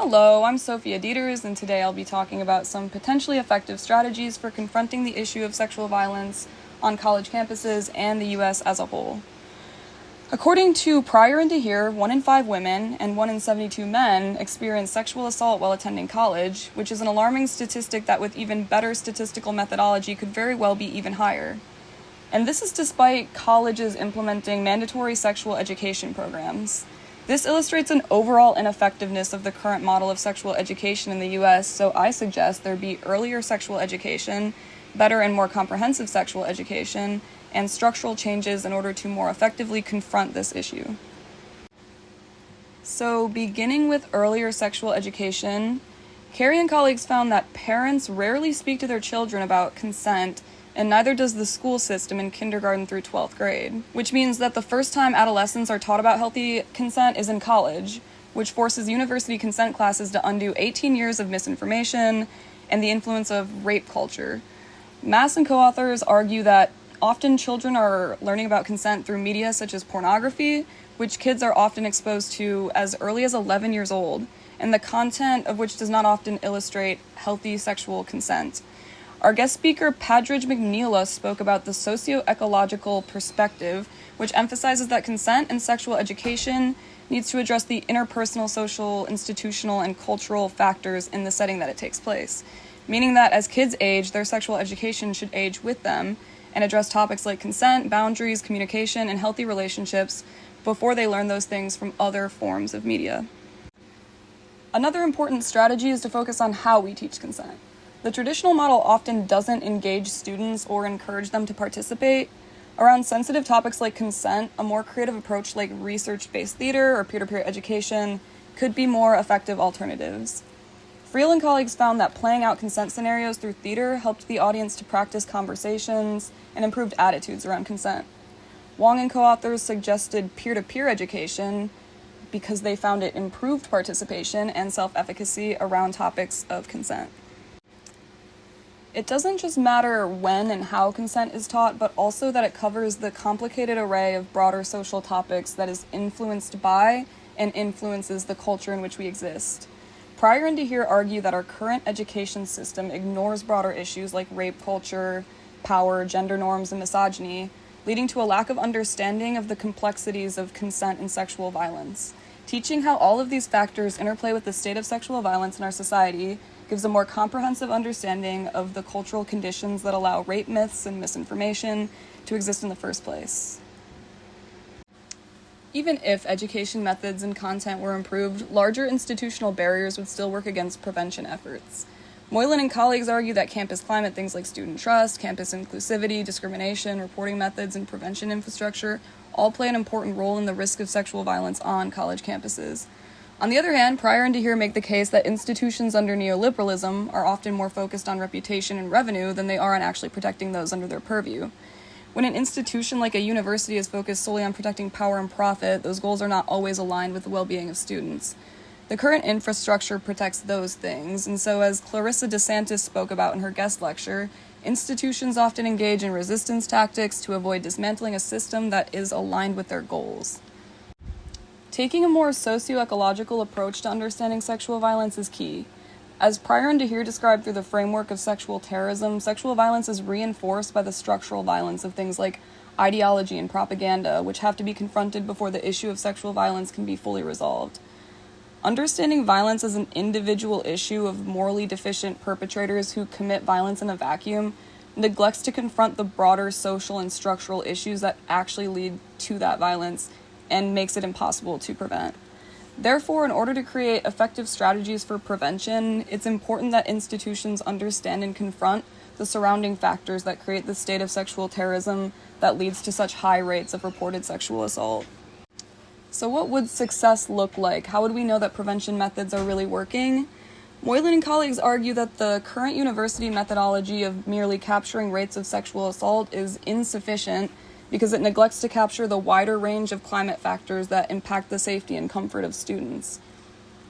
Hello, I'm Sophia Dieters, and today I'll be talking about some potentially effective strategies for confronting the issue of sexual violence on college campuses and the U.S. as a whole. According to Pryor and DeHeer, 1 in 5 women and 1 in 72 men experience sexual assault while attending college, which is an alarming statistic that with even better statistical methodology could very well be even higher. And this is despite colleges implementing mandatory sexual education programs. This illustrates an overall ineffectiveness of the current model of sexual education in the U.S., so I suggest there be earlier sexual education, better and more comprehensive sexual education, and structural changes in order to more effectively confront this issue. So, beginning with earlier sexual education, Carey and colleagues found that parents rarely speak to their children about consent, and neither does the school system in kindergarten through 12th grade, which means that the first time adolescents are taught about healthy consent is in college, which forces university consent classes to undo 18 years of misinformation and the influence of rape culture. Mass and co-authors argue that often children are learning about consent through media such as pornography, which kids are often exposed to as early as 11 years old, and the content of which does not often illustrate healthy sexual consent. Our guest speaker, Padridge McNeela, spoke about the socio-ecological perspective, which emphasizes that consent and sexual education needs to address the interpersonal, social, institutional, and cultural factors in the setting that it takes place, meaning that as kids age, their sexual education should age with them and address topics like consent, boundaries, communication, and healthy relationships before they learn those things from other forms of media. Another important strategy is to focus on how we teach consent. The traditional model often doesn't engage students or encourage them to participate. Around sensitive topics like consent, a more creative approach like research-based theater or peer-to-peer education could be more effective alternatives. Friel and colleagues found that playing out consent scenarios through theater helped the audience to practice conversations and improved attitudes around consent. Wong and co-authors suggested peer-to-peer education because they found it improved participation and self-efficacy around topics of consent. It doesn't just matter when and how consent is taught, but also that it covers the complicated array of broader social topics that is influenced by and influences the culture in which we exist. Pryor and DeHeer argue that our current education system ignores broader issues like rape culture, power, gender norms, and misogyny, leading to a lack of understanding of the complexities of consent and sexual violence. Teaching how all of these factors interplay with the state of sexual violence in our society gives a more comprehensive understanding of the cultural conditions that allow rape myths and misinformation to exist in the first place. Even if education methods and content were improved, larger institutional barriers would still work against prevention efforts. Moylan and colleagues argue that campus climate, things like student trust, campus inclusivity, discrimination, reporting methods, and prevention infrastructure all play an important role in the risk of sexual violence on college campuses. On the other hand, Pryor and DeHeer make the case that institutions under neoliberalism are often more focused on reputation and revenue than they are on actually protecting those under their purview. When an institution like a university is focused solely on protecting power and profit, those goals are not always aligned with the well-being of students. The current infrastructure protects those things, and so as Clarissa DeSantis spoke about in her guest lecture, institutions often engage in resistance tactics to avoid dismantling a system that is aligned with their goals. Taking a more socio-ecological approach to understanding sexual violence is key. As Pryor and DeHeer described through the framework of sexual terrorism, sexual violence is reinforced by the structural violence of things like ideology and propaganda, which have to be confronted before the issue of sexual violence can be fully resolved. Understanding violence as an individual issue of morally deficient perpetrators who commit violence in a vacuum neglects to confront the broader social and structural issues that actually lead to that violence and makes it impossible to prevent. Therefore, in order to create effective strategies for prevention, it's important that institutions understand and confront the surrounding factors that create the state of sexual terrorism that leads to such high rates of reported sexual assault. So what would success look like? How would we know that prevention methods are really working? Moylan and colleagues argue that the current university methodology of merely capturing rates of sexual assault is insufficient because it neglects to capture the wider range of climate factors that impact the safety and comfort of students.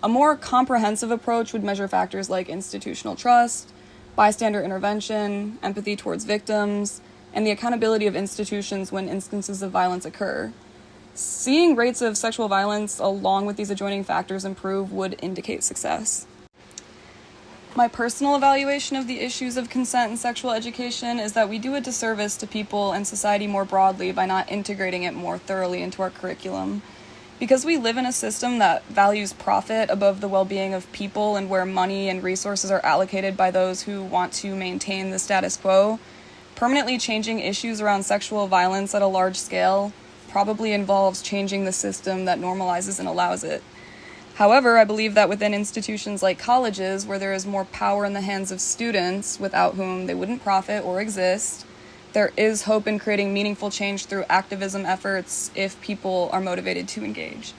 A more comprehensive approach would measure factors like institutional trust, bystander intervention, empathy towards victims, and the accountability of institutions when instances of violence occur. Seeing rates of sexual violence along with these adjoining factors improve would indicate success. My personal evaluation of the issues of consent and sexual education is that we do a disservice to people and society more broadly by not integrating it more thoroughly into our curriculum. Because we live in a system that values profit above the well-being of people and where money and resources are allocated by those who want to maintain the status quo, permanently changing issues around sexual violence at a large scale probably involves changing the system that normalizes and allows it. However, I believe that within institutions like colleges, where there is more power in the hands of students without whom they wouldn't profit or exist, there is hope in creating meaningful change through activism efforts if people are motivated to engage.